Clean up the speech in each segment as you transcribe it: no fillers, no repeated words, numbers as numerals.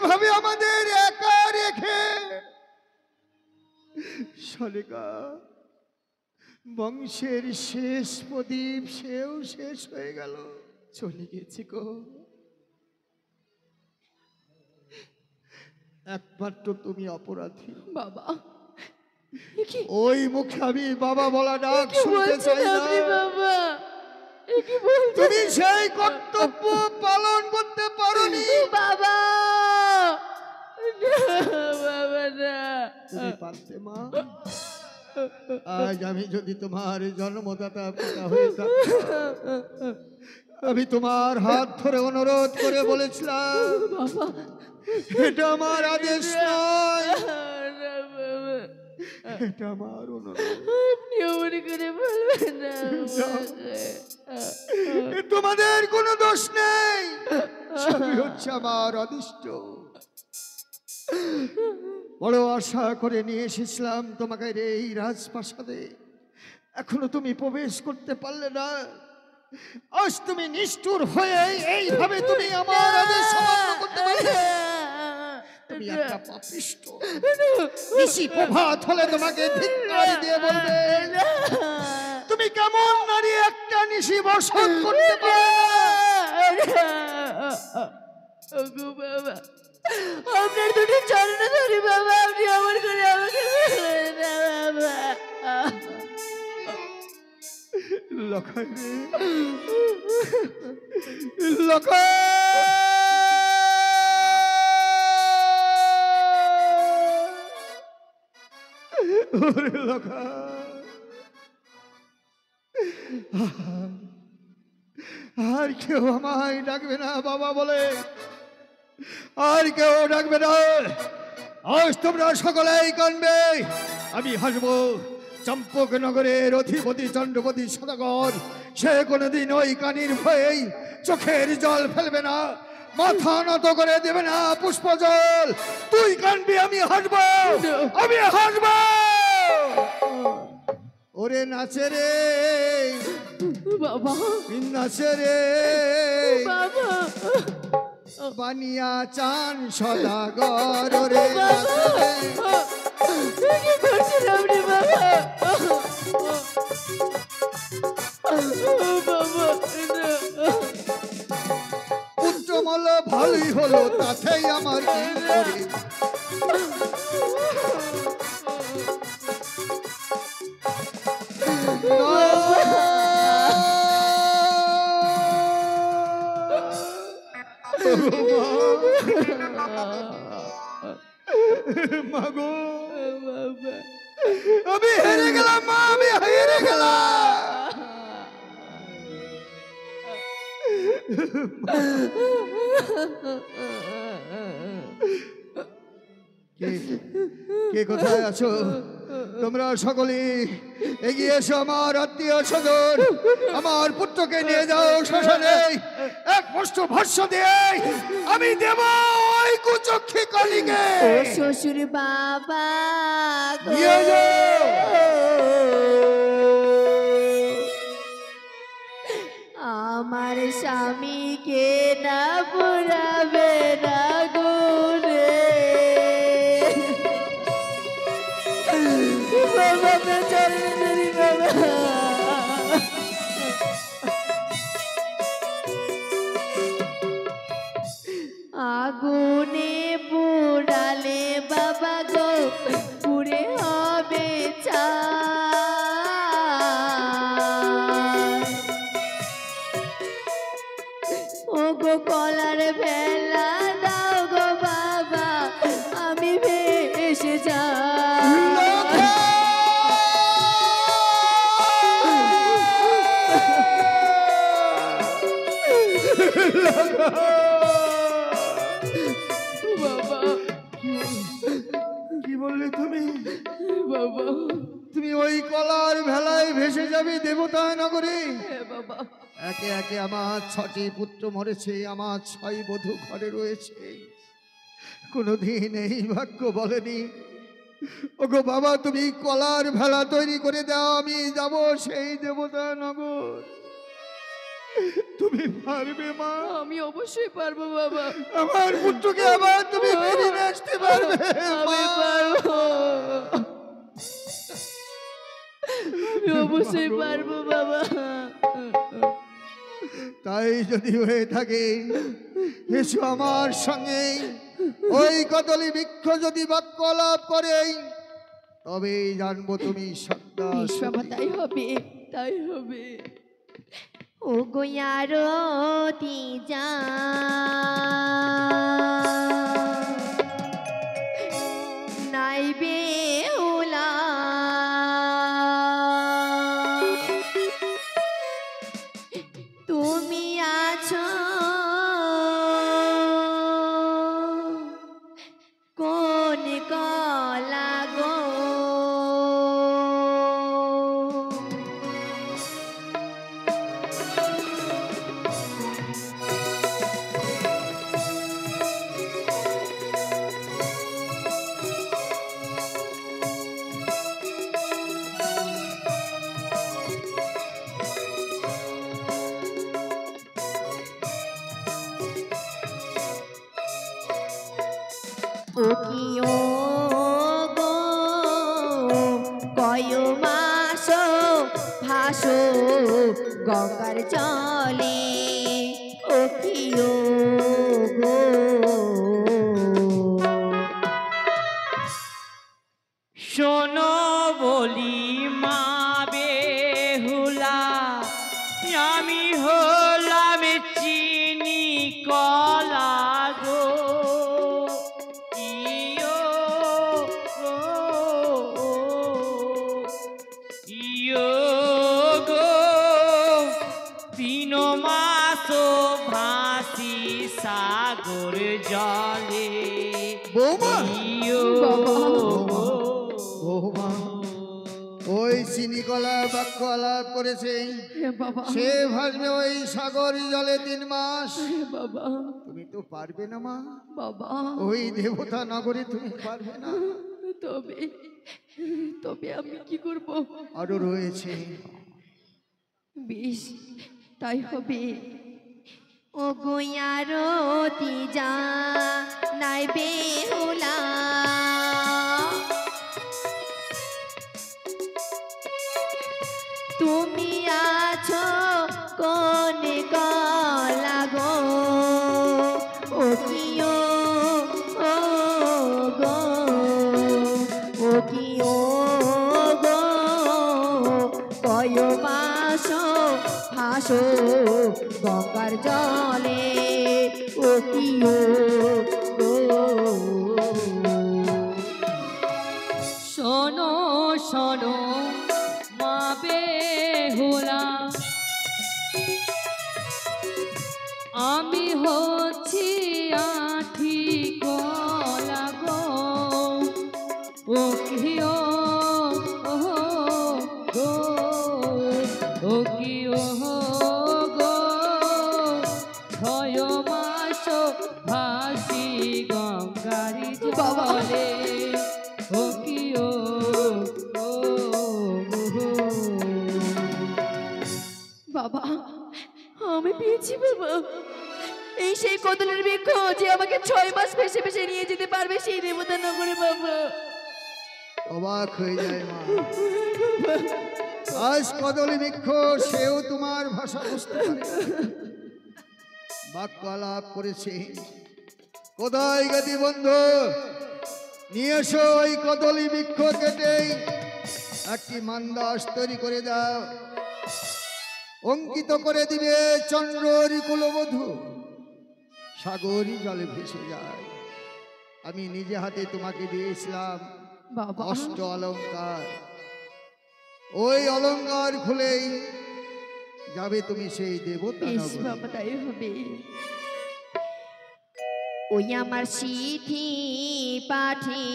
এইভাবে আমাদের একা রেখে শালিকা বংশের শেষ প্রদীপ সেও শেষ হয়ে গেল, চলে গেছে গো। একমাত্র তুমি অপরাধী বাবা। ওই মুখে আমি বাবা বলা ডাক শুনতে চাই না। বাবা তুমি সেই কর্তব্য পালন করতে পারোনি বাবা। বাবা না, তুমি পারতে মা। আজ আমি যদি তোমার জন্মদাতা পিতা হয়ে থাকতাম, আমি তোমার হাত ধরে অনুরোধ করে বলেছিলাম, এটা আমার আদেশ নয়, এটা আমার অনুরোধ। আপনি মনে করে বলবেন না, তোমাদের কোনো দোষ নেই, সবই হচ্ছে আমার অদৃষ্ট। বড় আশা করে নিয়ে এসেছিলাম তোমাকে এই রাজপ্রাসাদে, এখনো তুমি প্রবেশ করতে পারলে না। আজ তুমি নিষ্ঠুর হয়ে এইভাবে তুমি আমার আদেশ অমান্য করতে পারলে। তুমি একটা পাপিষ্ট। নিশি প্রভাত হলে তোমাকে ধিক্কার দিয়ে বলবে, তুমি কেমন নারী একটা নিশি বসত করতে পারো না। বাবা, আপনার দুটো চরণে ধরি বাবা, আপনি আমার করে আমাকে বাবা। লখাই রে, লখাই, ওরে লখাই, আর কেউ আমায় ডাকবে না বাবা বলে, আর কেউ ডাকবে না। আজ তোমরা সকলেই কানবে, আমি হাসবো। চম্পকনগরের অধিপতি চন্দ্রপতি সদাগর সে কোনোদিন ওই কানির ভয়েই চোখের জল ফেলবে না, মাথা নত করে দেবে না পুষ্প জল। তুই কানবি, আমি হাসবো, আমি হাসবো। ওরে নাচে রে বাবা, নাচে রে বাবা, বানিয়া চান সদাগর রে নাচে রে। কি করছেন আপনি বাবা? বাবা, পুত্রমল ভালোই হলো, তাতেই আমার কি করে। মাগো, আমি হেরে গেলাম মা, আমি হেরে গেলাম। কে কোথায় আছো? তোমরা সকলে এগিয়ে এসো, আমার আত্মীয় স্বজন, আমার পুত্রকে নিয়ে যাও শ্মশানে। এক মুষ্ঠ ভস্য দিয়ে আমি দেব ওই কুচক্ষী কালীকে। শ্বশুর বাবা নিয়ে যাও। আমার স্বামীকে না পুরাবে না গুনে বাবা, আপনার চরণে ধরি বাবা। আগুনে পুড়ালে বাবা গো পুড়ে হবে ছাই। ও গো কলার ভেলা দাও গো বাবা, আমি ভেসে যাই। বাবা, কি বললে তুমি? বাবা, তুমি ওই কলার ভেলায় ভেসে যাবে দেবতা নগরে? বাবা, একে একে আমার 6টি পুত্র মরেছে, আমার 6 বধূ ঘরে রয়েছে। কোনোদিন এই ভাগ্য বলেনি, ওগো বাবা তুমি কলার ভেলা তৈরি করে দাও, আমি যাব সেই দেবতা নগর। তুমি পারবে মা? আমি অবশ্যই অবশ্যই পারবো বাবা। আমার পুত্রকে আবার তুমি ফিরিয়ে নিয়ে আসতে পারবে আমি মা? পারবো, আমি অবশ্যই পারবো বাবা। তাই যদি হয়ে থাকে এসো আমার সঙ্গে। ওই কদলী বৃক্ষ যদি বাক্য লাভ করে তবেই জানবো তুমি সত্তা। বেশ বাবা, তাই হবে, তাই হবে। ও গোয়ার যা নাই বেহুলা, তুমি আছো কোন কলা গো। ও কি ও গো কয় মাস ভাসো গঙ্গার জলে, ও কি ও গো। শোনো বলি মা বেহুলা, আমি হলাম চিনি কলা গো। ইয়ো গো, ইয়ো গো, 3 মাস ভাসি সাগর জলে। বৌমা, ইয়ো বৌমা, ওই চিনিকলা বাক্য আলাপ করেছে হে বাবা, সে ভাসবে ওই সাগর জলে 3 মাস। হে বাবা, তুমি তো পারবে না মা, বাবা। ওই দেবতা নগরে তুমি পারবে না। তবে তবে আমি কি করব? আরো রয়েছে। বেশ, তাই হবে। ও গোয়ার যা নাই বেহুলা, তুমি আছো কোন কলা গো। ও কি ও গো, ও কি ও গো কয় মাস ভাসো গঙ্গার জলে, ও কি ও গো। শোনো শোনো মা বেহুলা, আমি হচ্ছি আঠি কলা গো। ও কি ও গো, ও কি ও গো, 6 মাস ভাসি গঙ্গার জলে। ও কি ও বাবা, আমি পেয়েছি বাবা। এই সেই কদলের বৃক্ষ যে আমাকে 6 মাস ভেসে ভেসে নিয়ে যেতে পারবে সেই দেবতা নগরে বাবা। অবাক হয়ে যায় মা। আজ কদলী বৃক্ষ সেও তোমার ভাষা বুঝতে পারে, বাক্য আলাপ করেছে। কোথায় গেছি বন্ধু, নিয়ে এসো ওই কদলী বৃক্ষ কেটে একটি মান্দাস তৈরি করে দাও, অঙ্কিত করে দিবে চন্দ্রর কুলবধূ, সাগরী জলে ভেসে যায়। আমি নিজে হাতে তোমাকে দিয়েছিলাম বাবা, অষ্ট অলঙ্কার, ওই অলঙ্কার খুলেই যাবে তুমি সেই দেবতা বেশ নগরে। বাবা, তাই হবে। ওই আমার সিথি পাঠি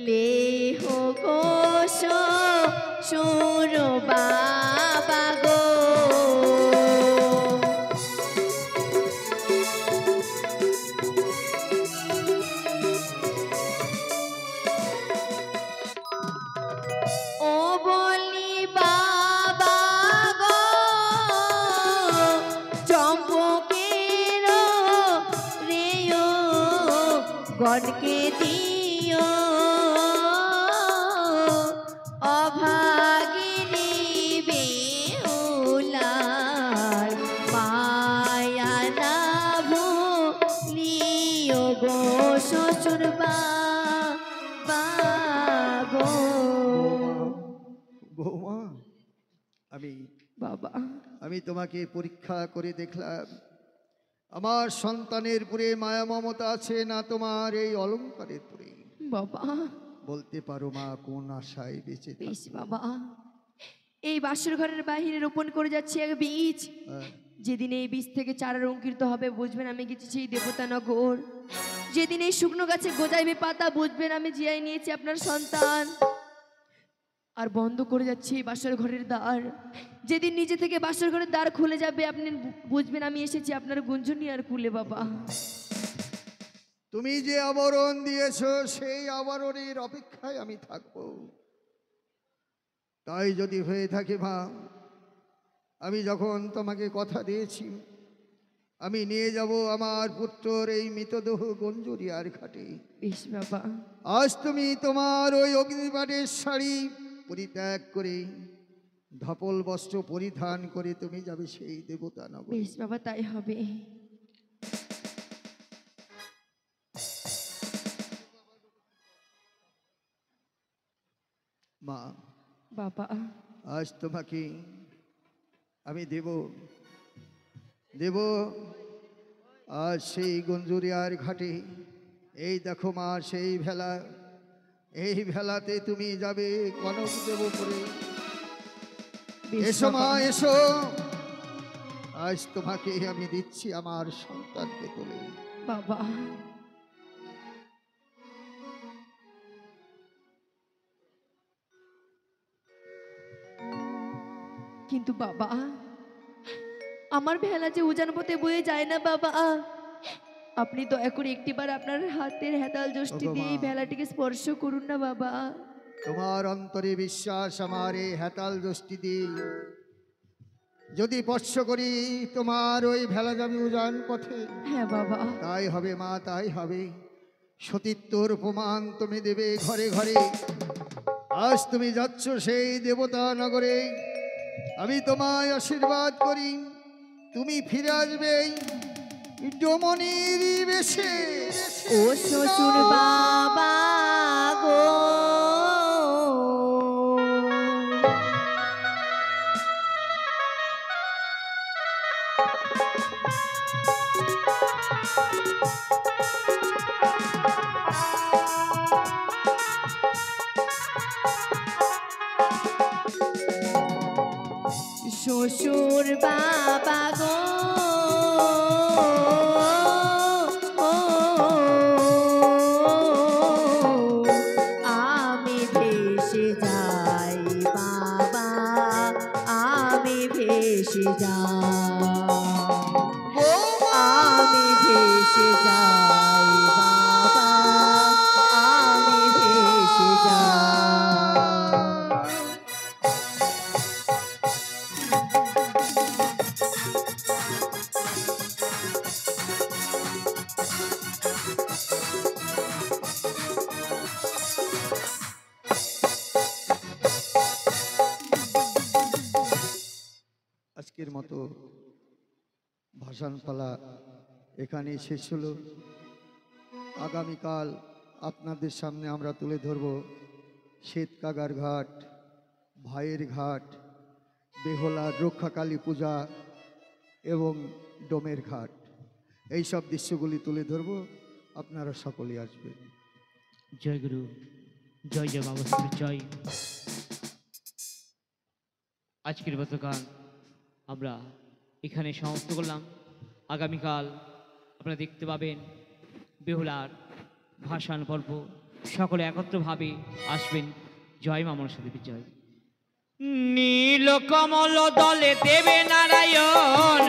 লেহ কোশ সুর বাবা গো। ও বলি বাবা গো, ধনকে দিও অভাগিনী বেহুলার মায়া না ভুলিও গো শ্বশুর বাবা গো। বৌমা, আমি বাবা আমি তোমাকে পরীক্ষা করে দেখলাম আমার সন্তানের পুরে মায়া মমতা আছে না তোমার এই অলংকারের পুরে। বাবা বলতে পারো মা কোন আশায় বেঁচে থাকো? বেশ বাবা, এই বাসর ঘরের বাহিরে রোপণ করে যাচ্ছি এক বীজ। হ্যাঁ, যেদিন এই বীজ থেকে চারা অঙ্কিত হবে বুঝবেন আমি গেছি সেই দেবতানগর। যেদিন এই শুকনো গাছে গজাইবে পাতা বুঝবেন আমি জিয়াই নিয়েছি আপনার সন্তান। আর বন্ধ করে যাচ্ছি এই বাসর ঘরের দ্বার। যেদিন নিজে থেকে বাসর ঘরের দ্বার খুলে যাবে আপনি বুঝবেন আমি এসেছি আপনার গুঞ্জনি আর কুলে। বাবা তুমি যে আবরণ দিয়েছো সেই আবরণের অপেক্ষায় আমি থাকবো। তাই যদি হয়ে থাকে মা, আমি যখন তোমাকে কথা দিয়েছি আমি নিয়ে যাব আমার পুত্রর এই মৃতদেহ গঞ্জরিয়ার ঘাটে। বেশ বাবা। আজ তুমি তোমার ওই অগ্নিপাটের শাড়ি পরিত্যাগ করে ধপল বস্ত্র পরিধান করে তুমি যাবে সেই দেবতা নগর। বেশ বাবা তাই হবে। মা, বাবা আজ তোমাকে আমি দেব আজ সেই গঞ্জুরিয়ার ঘাটে। এই দেখো মা সেই ভেলা, এই ভেলাতে তুমি যাবে কনক দেব করে। বেশ এসো মা বাবা। এসো, আজ তোমাকে আমি দিচ্ছি আমার সন্তানকে তুলে। বাবা কিন্তু বাবা আমার ভেলা যে উজান পথে বয়ে যায় না বাবা। আপনি দয়া করে একটিবার আপনার হাতের হেতাল যষ্টি ওগো দিয়ে এই মা। ভেলাটিকে স্পর্শ করুন না বাবা। তোমার অন্তরে বিশ্বাস আমার এই হেতাল দৃষ্টি দিয়ে যদি স্পর্শ করি তোমার ওই ভেলা যাবে উজান পথে। হ্যাঁ বাবা। তাই হবে মা, তাই হবে। সতীত্বর প্রমাণ তুমি দেবে ঘরে ঘরে। আজ তুমি যাচ্ছ সেই দেবতা নগরে, আমি তোমায় আশীর্বাদ করি তুমি ফিরে আসবে ডমনির বেশে। ও শ্বশুর বাবা গো শ্বশুর বাবা গো আমি ভেসে যাই বাবা, আমি ভেসে যাই, আমি ভেসে যাই বাবা, আমি ভেসে যাই। আজকের মতো ভাসানপালা এখানে শেষ হলো। আগামীকাল আপনাদের সামনে আমরা তুলে ধরব শ্বেতকাগার ঘাট, ভাইয়ের ঘাট, বেহলার রক্ষাকালী পূজা এবং ডোমের ঘাট। এই সব দৃশ্যগুলি তুলে ধরব, আপনারা সকলেই আসবেন। জয় গুরু, জয় জয় বাবা, জয়। আজকের মতো গান আমরা এখানে সমাপ্ত করলাম। আগামীকাল আপনারা দেখতে পাবেন বেহুলার ভাসান পর্ব। সকলে একত্রভাবে আসবেন। জয় মা মনসা দেবী জয়। নীলকমল দলে দেবে নারায়ণ